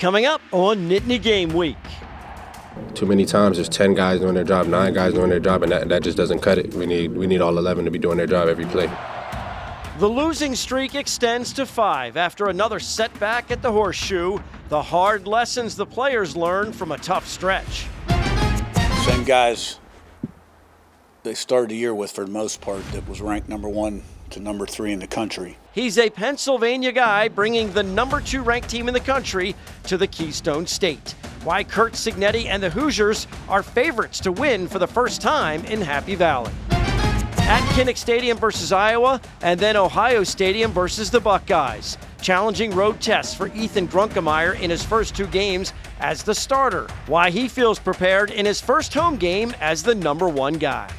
coming up on Nittany Game Week. Too many times there's 10 guys doing their job, 9 guys doing their job, and that just doesn't cut it. We need all 11 to be doing their job every play. The losing streak extends to 5 after another setback at the Horseshoe. The hard lessons the players learned from a tough stretch. Same guys they started the year with, for the most part, that was ranked number 1 to number 3 in the country. He's a Pennsylvania guy bringing the number 2 ranked team in the country to the Keystone State. Why Curt Cignetti and the Hoosiers are favorites to win for the first time in Happy Valley. At Kinnick Stadium versus Iowa, and then Ohio Stadium versus the Buckeyes. Challenging road tests for Ethan Grunkemeyer in his first 2 games as the starter. Why he feels prepared in his first home game as the number 1 guy.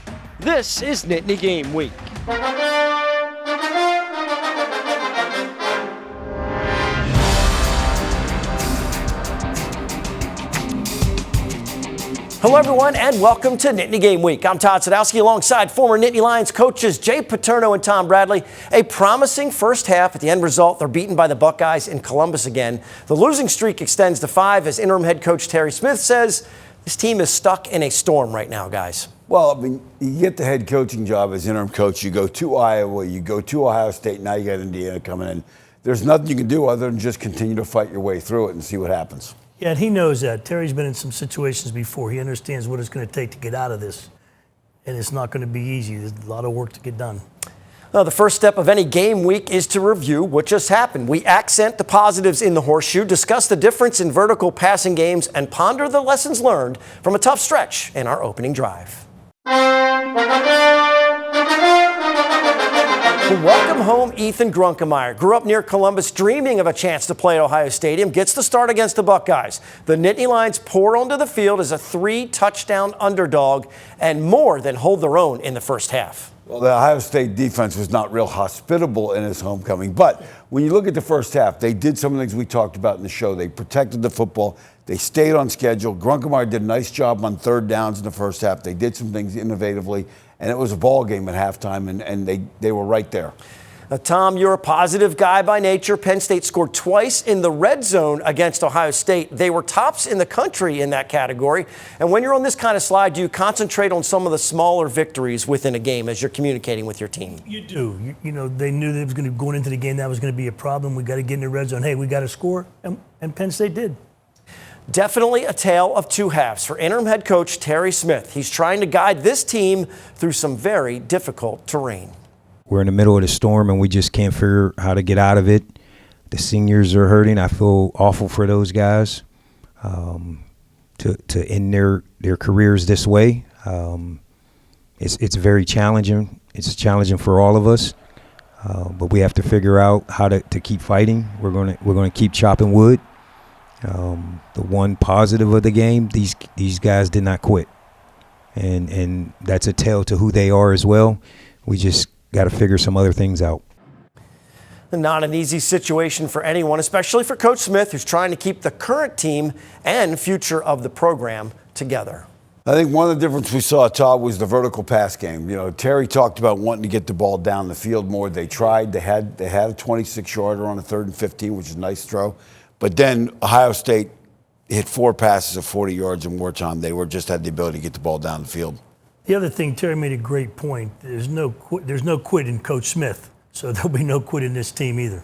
This is Nittany Game Week. Hello, everyone, and welcome to Nittany Game Week. I'm Todd Sadowski alongside former Nittany Lions coaches Jay Paterno and Tom Bradley. A promising first half. At the end result, they're beaten by the Buckeyes in Columbus again. The losing streak extends to 5 as interim head coach Terry Smith says this team is stuck in a storm right now, guys. Well, I mean, you get the head coaching job as interim coach. You go to Iowa, you go to Ohio State, now you got Indiana coming in. There's nothing you can do other than just continue to fight your way through it and see what happens. Yeah, and he knows that. Terry's been in some situations before. He understands what it's going to take to get out of this. And it's not going to be easy. There's a lot of work to get done. Well, the first step of any game week is to review what just happened. We accent the positives in the Horseshoe, discuss the difference in vertical passing games, and ponder the lessons learned from a tough stretch in our opening drive. Welcome home, Ethan Grunkemeyer. Grew up near Columbus, dreaming of a chance to play at Ohio Stadium. Gets the start against the Buckeyes. The Nittany Lions pour onto the field as a 3-touchdown underdog and more than hold their own in the first half. Well, the Ohio State defense was not real hospitable in its homecoming. But when you look at the first half, they did some of the things we talked about in the show. They protected the football. They stayed on schedule. Grunkemeyer did a nice job on third downs in the first half. They did some things innovatively. And it was a ball game at halftime, and they were right there. Now, Tom, you're a positive guy by nature. Penn State scored twice in the red zone against Ohio State. They were tops in the country in that category. And when you're on this kind of slide, do you concentrate on some of the smaller victories within a game as you're communicating with your team? You do. You know, they knew they was going to going into the game that was going to be a problem. We got to get in the red zone. Hey, we got to score, and Penn State did. Definitely a tale of 2 halves for interim head coach Terry Smith. He's trying to guide this team through some very difficult terrain. We're in the middle of the storm, and we just can't figure how to get out of it. The seniors are hurting. I feel awful for those guys to end their careers this way. It's very challenging. It's challenging for all of us, but we have to figure out how to keep fighting. We're gonna keep chopping wood. The one positive of the game, these guys did not quit, and that's a tell to who they are as well. We just got to figure some other things out. Not an easy situation for anyone, especially for Coach Smith, who's trying to keep the current team and future of the program together. I think one of the differences we saw, Todd, was the vertical pass game. You know, Terry talked about wanting to get the ball down the field more. They tried. They had a 26-yarder on a 3rd and 15, which is a nice throw. But then Ohio State hit 4 passes of 40 yards in wartime. They just had the ability to get the ball down the field. The other thing, Terry made a great point. There's no quit in Coach Smith, so there'll be no quit in this team either.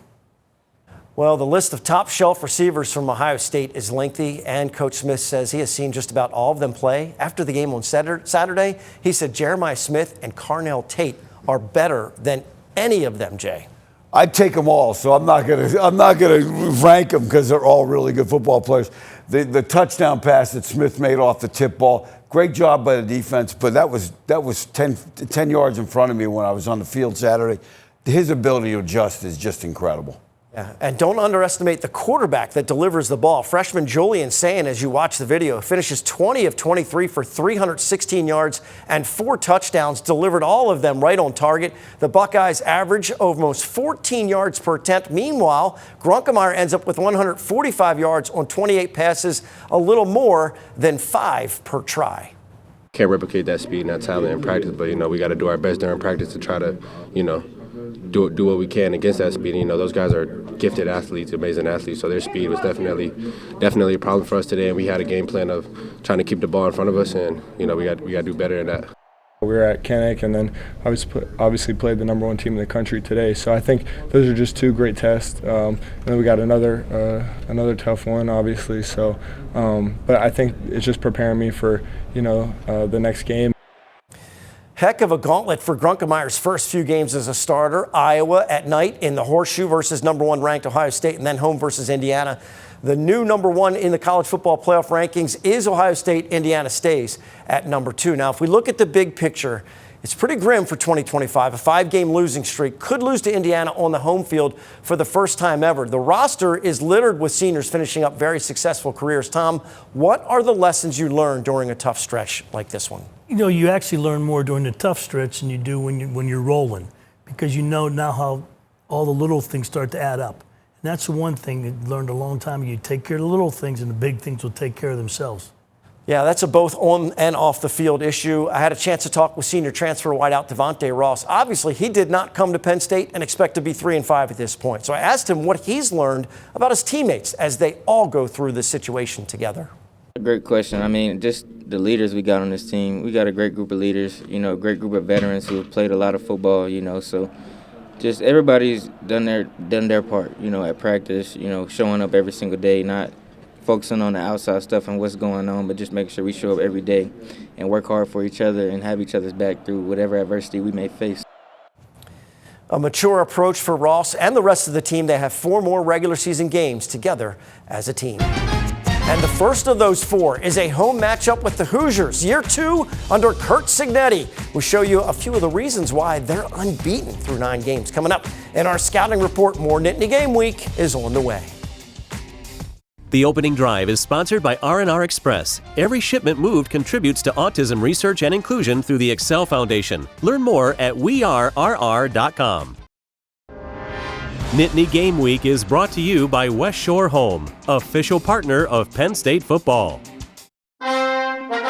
Well, the list of top shelf receivers from Ohio State is lengthy, and Coach Smith says he has seen just about all of them play. After the game on Saturday, he said Jeremiah Smith and Carnell Tate are better than any of them, Jay. I'd take them all, so I'm not gonna rank them because they're all really good football players. The touchdown pass that Smith made off the tip ball, great job by the defense, but that was 10 yards in front of me when I was on the field Saturday. His ability to adjust is just incredible. Yeah, and don't underestimate the quarterback that delivers the ball. Freshman Julian Sayin, as you watch the video, finishes 20 of 23 for 316 yards and 4 touchdowns, delivered all of them right on target. The Buckeyes average almost 14 yards per attempt. Meanwhile, Grunkemeyer ends up with 145 yards on 28 passes, a little more than 5 per try. Can't replicate that speed and that talent in practice, but, we got to do our best during practice to try to, do what we can against that speed. And, those guys are gifted athletes, amazing athletes, so their speed was definitely a problem for us today, and we had a game plan of trying to keep the ball in front of us, and, we got to do better in that. We were at Kinnick and then obviously played the #1 team in the country today. So I think those are just two great tests. And then we got another tough one, obviously. So, but I think it's just preparing me for, the next game. Heck of a gauntlet for Grunkemeier's first few games as a starter. Iowa at night in the Horseshoe versus #1 ranked Ohio State, and then home versus Indiana. The new #1 in the college football playoff rankings is Ohio State. Indiana stays at #2. Now, if we look at the big picture, it's pretty grim for 2025. A 5-game losing streak could lose to Indiana on the home field for the first time ever. The roster is littered with seniors finishing up very successful careers. Tom, what are the lessons you learned during a tough stretch like this one? You actually learn more during the tough stretch than you do when you're rolling, because you know now how all the little things start to add up. And that's the one thing I learned a long time. You take care of the little things, and the big things will take care of themselves. Yeah, that's a both on and off the field issue. I had a chance to talk with senior transfer wideout Devontae Ross. Obviously, he did not come to Penn State and expect to be 3-5 at this point. So I asked him what he's learned about his teammates as they all go through this situation together. Great question. I mean, just the leaders we got on this team. We got a great group of leaders, a great group of veterans who have played a lot of football, so just everybody's done their part, at practice, showing up every single day, not focusing on the outside stuff and what's going on, but just making sure we show up every day and work hard for each other and have each other's back through whatever adversity we may face. A mature approach for Ross and the rest of the team. They have 4 more regular season games together as a team. And the first of those 4 is a home matchup with the Hoosiers, year 2 under Curt Cignetti. We'll show you a few of the reasons why they're unbeaten through 9 games. Coming up in our scouting report, more Nittany Game Week is on the way. The opening drive is sponsored by R&R Express. Every shipment moved contributes to autism research and inclusion through the Excel Foundation. Learn more at wearerr.com. Nittany Game Week is brought to you by West Shore Home, official partner of Penn State football. And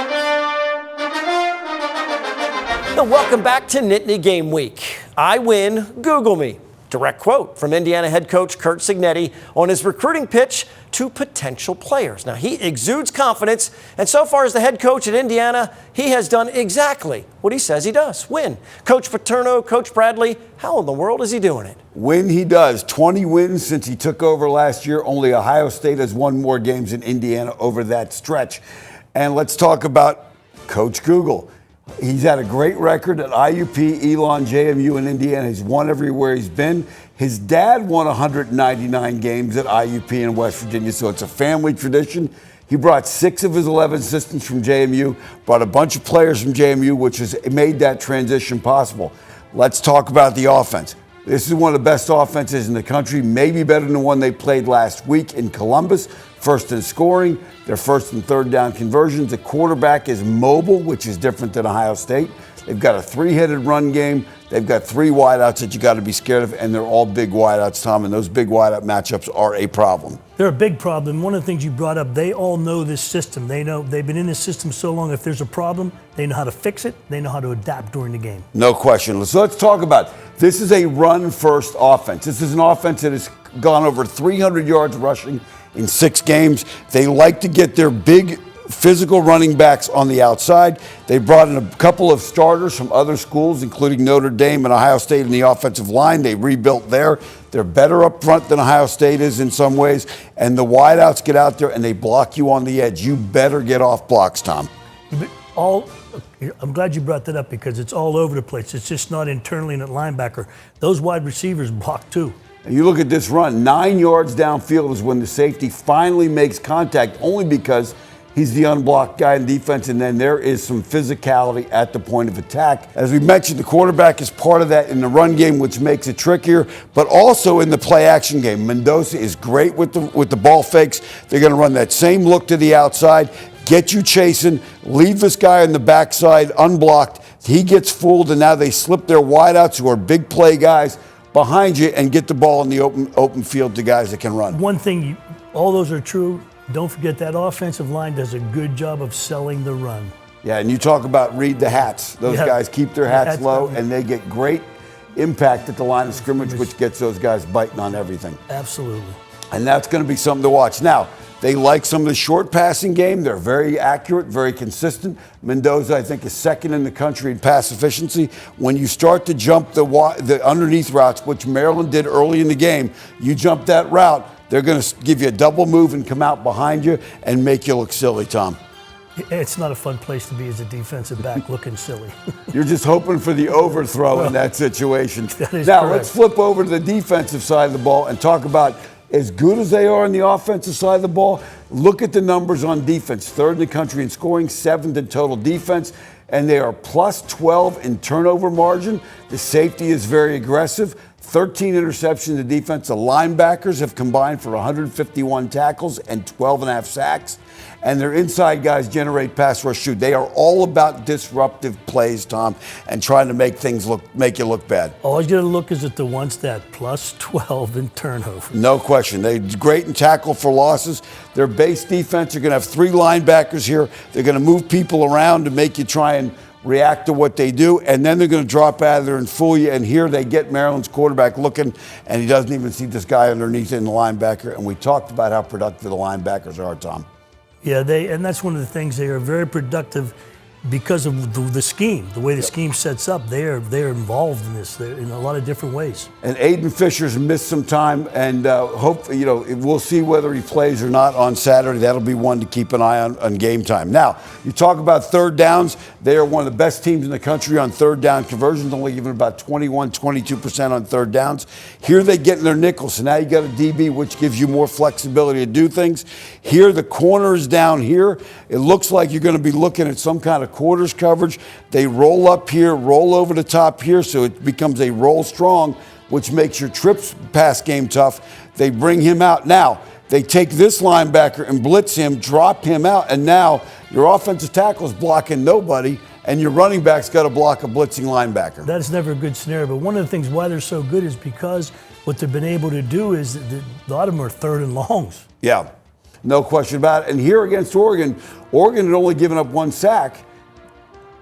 welcome back to Nittany Game Week. I win, Google me. Direct quote from Indiana head coach Curt Cignetti on his recruiting pitch to potential players. Now, he exudes confidence, and so far as the head coach at Indiana, he has done exactly what he says he does, win. Coach Paterno, Coach Bradley, how in the world is he doing it? Win he does. 20 wins since he took over last year. Only Ohio State has won more games than Indiana over that stretch. And let's talk about Coach Google. He's had a great record at IUP, Elon, JMU, and Indiana. He's won everywhere he's been. His dad won 199 games at IUP in West Virginia, so it's a family tradition. He brought 6 of his 11 assistants from JMU, brought a bunch of players from JMU, which has made that transition possible. Let's talk about the offense. This is one of the best offenses in the country, maybe better than the one they played last week in Columbus. First in scoring, their first and third down conversions. The quarterback is mobile, which is different than Ohio State. They've got a 3-headed run game. They've got 3 wideouts that you got to be scared of, and they're all big wideouts, Tom, and those big wideout matchups are a problem. They're a big problem. One of the things you brought up, they all know this system. They know they've been in this system so long. If there's a problem, they know how to fix it. They know how to adapt during the game. No question. So let's talk about it. This is a run-first offense. This is an offense that has gone over 300 yards rushing in 6 games. They like to get their big physical running backs on the outside. They brought in a couple of starters from other schools, including Notre Dame and Ohio State in the offensive line. They rebuilt there. They're better up front than Ohio State is in some ways. And the wideouts get out there and they block you on the edge. You better get off blocks, Tom. I'm glad you brought that up because it's all over the place. It's just not internally in at linebacker. Those wide receivers block too. And you look at this run, 9 yards downfield is when the safety finally makes contact, only because he's the unblocked guy in defense, and then there is some physicality at the point of attack. As we mentioned, the quarterback is part of that in the run game, which makes it trickier, but also in the play-action game. Mendoza is great with the ball fakes. They're going to run that same look to the outside, get you chasing, leave this guy on the backside unblocked. He gets fooled, and now they slip their wideouts, who are big play guys, behind you and get the ball in the open field to guys that can run. One thing, all those are true. Don't forget that offensive line does a good job of selling the run. Yeah, and you talk about read the hats. Those guys keep their hats low, and they get great impact at the line of scrimmage, which gets those guys biting on everything. Absolutely. And that's going to be something to watch. Now, they like some of the short passing game. They're very accurate, very consistent. Mendoza, I think, is second in the country in pass efficiency. When you start to jump the underneath routes, which Maryland did early in the game, you jump that route, they're going to give you a double move and come out behind you and make you look silly, Tom. It's not a fun place to be as a defensive back looking silly. You're just hoping for the overthrow in that situation. That is now, correct. let's flip over to the defensive side of the ball and talk about as good as they are on the offensive side of the ball. Look at the numbers on defense. Third in the country in scoring, seventh in total defense, and they are plus 12 in turnover margin. The safety is very aggressive. 13 interceptions to defense. The linebackers have combined for 151 tackles and 12.5 sacks. And their inside guys generate pass rush shoot. They are all about disruptive plays, Tom, and trying to make you look bad. All you got to look is at the one stat, plus 12 in turnover. No question. They're great in tackle for losses. Their base defense are going to have 3 linebackers here. They're going to move people around to make you try and react to what they do, and then they're going to drop out of there and fool you. And here they get Maryland's quarterback looking, and he doesn't even see this guy underneath in the linebacker. And we talked about how productive the linebackers are, Tom. Yeah, and that's one of the things. They are very productive because of the scheme, the way the scheme sets up. They're involved in this in a lot of different ways. And Aiden Fisher's missed some time, and we'll see whether he plays or not on Saturday. That'll be one to keep an eye on game time. Now, you talk about third downs. They are one of the best teams in the country on third down conversions, only giving about 22% on third downs. Here they get in their nickel, so now you got a DB, which gives you more flexibility to do things. Here, the corner is down here. It looks like you're going to be looking at some kind of quarters coverage. They roll up here, roll over the top here, so it becomes a roll strong, which makes your trips pass game tough. They bring him out. Now, they take this linebacker and blitz him, drop him out, and now your offensive tackle is blocking nobody, and your running back's got to block a blitzing linebacker. That's never a good scenario, but one of the things why they're so good is because what they've been able to do is a lot of them are third and longs. Yeah, no question about it. And here against Oregon had only given up 1 sack.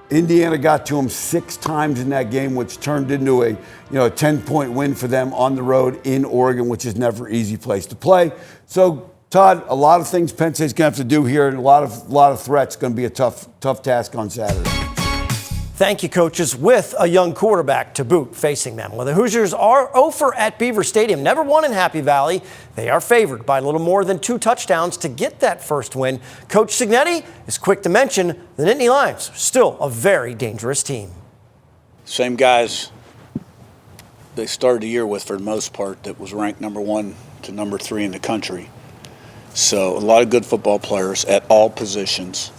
Indiana got to them 6 times in that game, which turned into a 10-point win for them on the road in Oregon, which is never an easy place to play. So, Todd, a lot of things Penn State's going to have to do here, and a lot of threats. Going to be a tough task on Saturday. Thank you, coaches, with a young quarterback to boot facing them. Well, the Hoosiers are 0 at Beaver Stadium, never won in Happy Valley. They are favored by a little more than 2 touchdowns to get that first win. Coach Signetti is quick to mention the Nittany Lions, still a very dangerous team. Same guys they started the year with for the most part that was ranked number 1 to number 3 in the country. So a lot of good football players at all positions,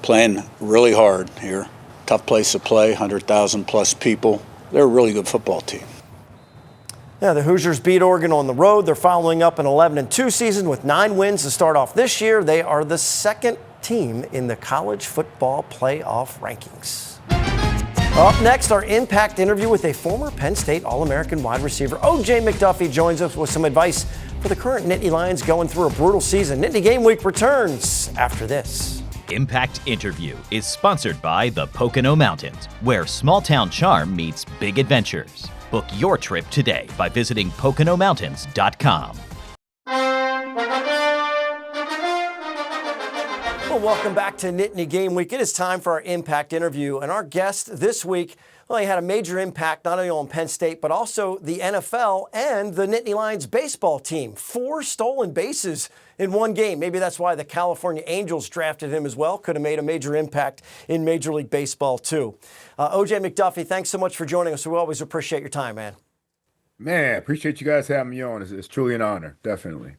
playing really hard here. Tough place to play, 100,000 plus people. They're a really good football team. Yeah, the Hoosiers beat Oregon on the road. They're following up an 11-2 season with 9 wins to start off this year. They are the 2nd team in the college football playoff rankings. Up next, our Impact interview with a former Penn State All-American wide receiver. OJ McDuffie joins us with some advice for the current Nittany Lions going through a brutal season. Nittany Game Week returns after this. Impact Interview is sponsored by the Pocono Mountains, where small-town charm meets big adventures. Book your trip today by visiting PoconoMountains.com. Well, welcome back to Nittany Game Week. It is time for our Impact Interview, and our guest this week, well, he had a major impact not only on Penn State, but also the NFL and the Nittany Lions baseball team. 4 stolen bases in one game. Maybe that's why the California Angels drafted him as well. Could have made a major impact in Major League Baseball, too. OJ McDuffie, thanks so much for joining us. We always appreciate your time, man. Man, appreciate you guys having me on. It's truly an honor, definitely.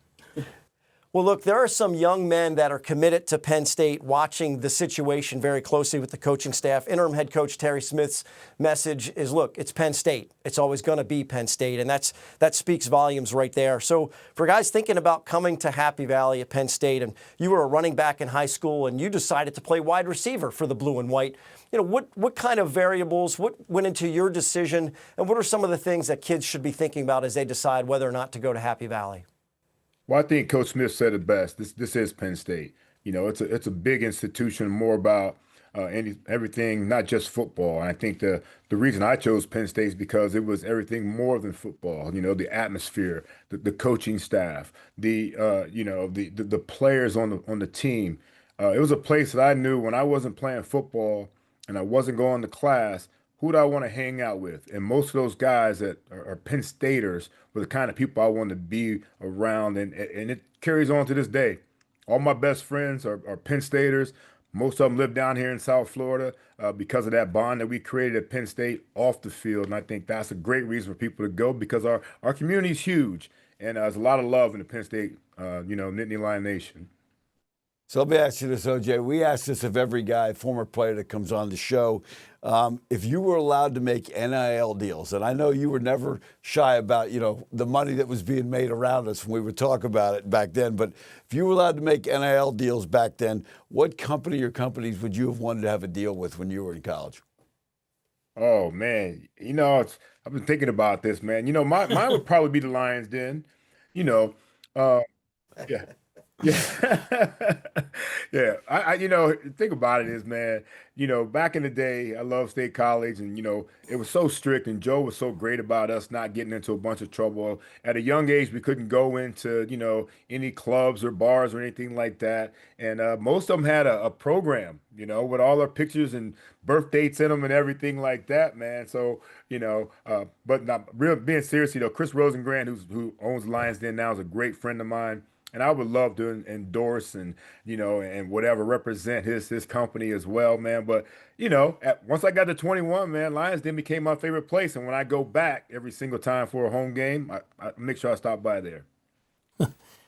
Well, look, there are some young men that are committed to Penn State watching the situation very closely with the coaching staff. Interim head coach Terry Smith's message is, look, it's Penn State. It's always going to be Penn State, and that speaks volumes right there. So for guys thinking about coming to Happy Valley at Penn State, and you were a running back in high school, and you decided to play wide receiver for the blue and white, what kind of variables, what went into your decision, and what are some of the things that kids should be thinking about as they decide whether or not to go to Happy Valley? Well, I think Coach Smith said it best. This is Penn State. It's a big institution, more about everything, not just football. And I think the reason I chose Penn State is because it was everything more than football. The atmosphere, the coaching staff, the players on the team. It was a place that I knew when I wasn't playing football and I wasn't going to class, who do I want to hang out with? And most of those guys that are Penn Staters were the kind of people I wanted to be around. And it carries on to this day. All my best friends are Penn Staters. Most of them live down here in South Florida because of that bond that we created at Penn State off the field. And I think that's a great reason for people to go because our community is huge. And there's a lot of love in the Penn State, Nittany Lion Nation. So let me ask you this, OJ. We ask this of every guy, former player that comes on the show. If you were allowed to make NIL deals, and I know you were never shy about, the money that was being made around us when we would talk about it back then, but if you were allowed to make NIL deals back then, what company or companies would you have wanted to have a deal with when you were in college? Oh, man. I've been thinking about this, man. Mine would probably be the Lions Den. Yeah. Yeah. Yeah. I think about it is, man, back in the day, I loved State College and, it was so strict and Joe was so great about us not getting into a bunch of trouble. At a young age, we couldn't go into, any clubs or bars or anything like that. And most of them had a program, with all our pictures and birth dates in them and everything like that, man. So, but not real being serious, Chris Rosengren, who owns Lions Den now, is a great friend of mine. And I would love to endorse and whatever represent his company as well, man. But once I got to 21, man, Lions Den became my favorite place. And when I go back every single time for a home game, I make sure I stop by there.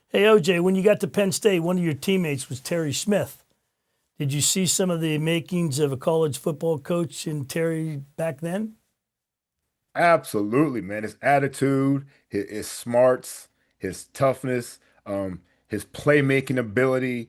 Hey, OJ, when you got to Penn State, one of your teammates was Terry Smith. Did you see some of the makings of a college football coach in Terry back then? Absolutely, man. His attitude, his smarts, his toughness. His playmaking ability,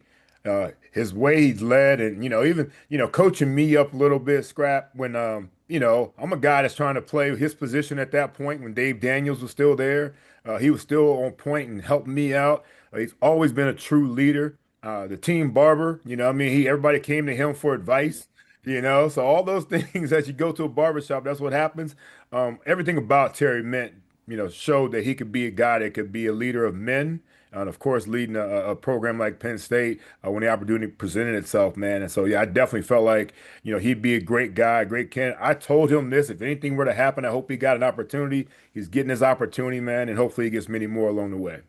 his way he's led, and even coaching me up a little bit, Scrap. When I'm a guy that's trying to play his position at that point. When Dave Daniels was still there, he was still on point and helping me out. He's always been a true leader. The team barber, everybody came to him for advice. So all those things as you go to a barbershop, that's what happens. Everything about Terry meant, showed that he could be a guy that could be a leader of men. And of course, leading a program like Penn State when the opportunity presented itself, man. And so, yeah, I definitely felt like, he'd be a great guy, a great candidate. I told him this, if anything were to happen, I hope he got an opportunity. He's getting his opportunity, man, and hopefully he gets many more along the way.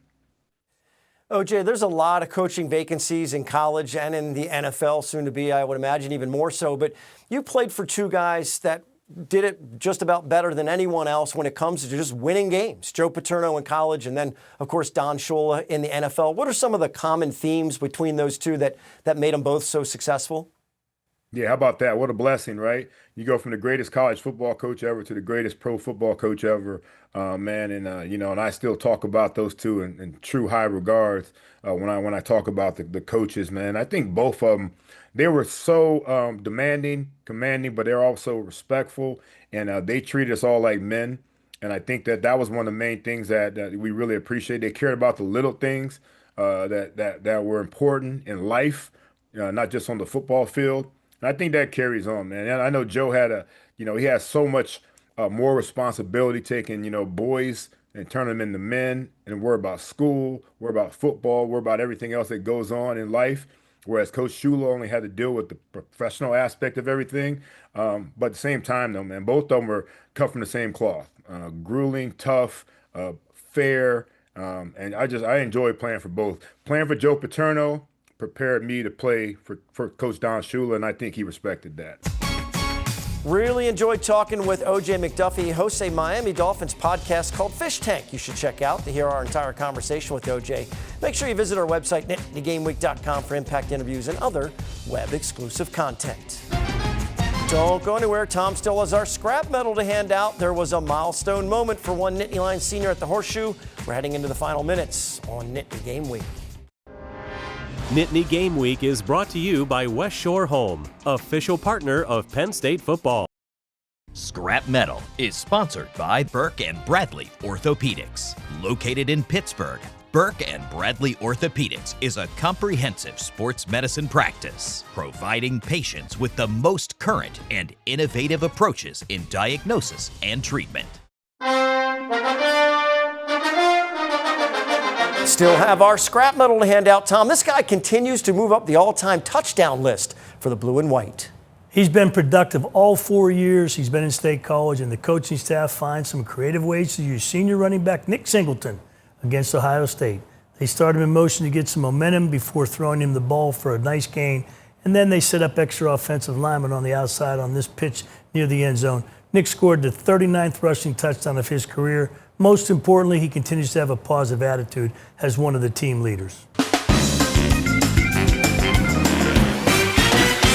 OJ, there's a lot of coaching vacancies in college and in the NFL, soon to be, I would imagine, even more so. But you played for two guys that did it just about better than anyone else when it comes to just winning games. Joe Paterno in college and then, of course, Don Shula in the NFL. What are some of the common themes between those two that made them both so successful? Yeah, how about that? What a blessing, right? You go from the greatest college football coach ever to the greatest pro football coach ever, man. And, and I still talk about those two in true high regards when I talk about the coaches, man. I think both of them, they were so demanding, commanding, but they're also respectful, and they treated us all like men. And I think that was one of the main things that we really appreciate. They cared about the little things that were important in life, not just on the football field. And I think that carries on, man. And I know Joe had he has so much more responsibility taking, boys and turn them into men and worry about school, worry about football, worry about everything else that goes on in life. Whereas Coach Shula only had to deal with the professional aspect of everything. But at the same time, though, man, both of them were cut from the same cloth. Grueling, tough, fair. And I enjoy playing for both. Playing for Joe Paterno prepared me to play for Coach Don Shula, and I think he respected that. Really enjoyed talking with OJ McDuffie. He hosts a Miami Dolphins podcast called Fish Tank. You should check out to hear our entire conversation with OJ. Make sure you visit our website, NittanyGameWeek.com, for Impact interviews and other web-exclusive content. Don't go anywhere. Tom still has our scrap medal to hand out. There was a milestone moment for one Nittany Lions senior at the Horseshoe. We're heading into the final minutes on Nittany Game Week. Nittany Game Week is brought to you by West Shore Home, official partner of Penn State football. Scrap Metal is sponsored by Burke and Bradley Orthopedics, located in Pittsburgh. Burke and Bradley Orthopedics is a comprehensive sports medicine practice, providing patients with the most current and innovative approaches in diagnosis and treatment. Still have our scrap medal to hand out, Tom. This guy continues to move up the all-time touchdown list for the blue and white. He's been productive all 4 years he's been in State College, and the coaching staff finds some creative ways to use senior running back Nick Singleton against Ohio State. They start him in motion to get some momentum before throwing him the ball for a nice gain, and then they set up extra offensive linemen on the outside on this pitch near the end zone. Nick scored the 39th rushing touchdown of his career. Most importantly, he continues to have a positive attitude as one of the team leaders.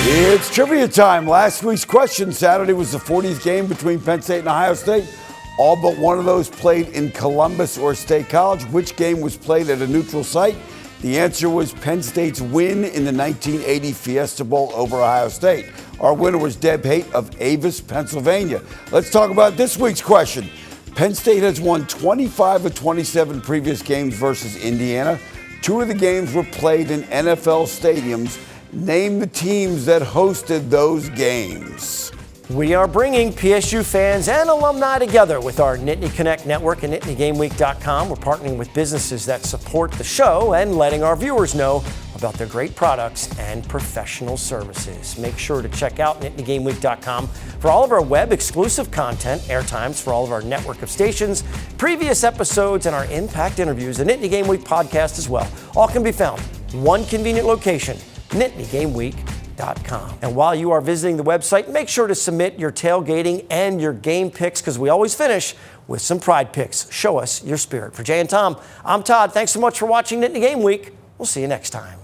It's trivia time. Last week's question, Saturday was the 40th game between Penn State and Ohio State. All but one of those played in Columbus or State College. Which game was played at a neutral site? The answer was Penn State's win in the 1980 Fiesta Bowl over Ohio State. Our winner was Deb Haight of Avis, Pennsylvania. Let's talk about this week's question. Penn State has won 25 of 27 previous games versus Indiana. 2 of the games were played in NFL stadiums. Name the teams that hosted those games. We are bringing PSU fans and alumni together with our Nittany Connect Network and NittanyGameWeek.com. We're partnering with businesses that support the show and letting our viewers know about their great products and professional services. Make sure to check out NittanyGameWeek.com for all of our web-exclusive content, airtimes for all of our network of stations, previous episodes, and our Impact interviews, the Nittany Game Week podcast as well. All can be found in one convenient location, NittanyGameWeek.com. And while you are visiting the website, make sure to submit your tailgating and your game picks, because we always finish with some pride picks. Show us your spirit. For Jay and Tom, I'm Todd. Thanks so much for watching Nittany Game Week. We'll see you next time.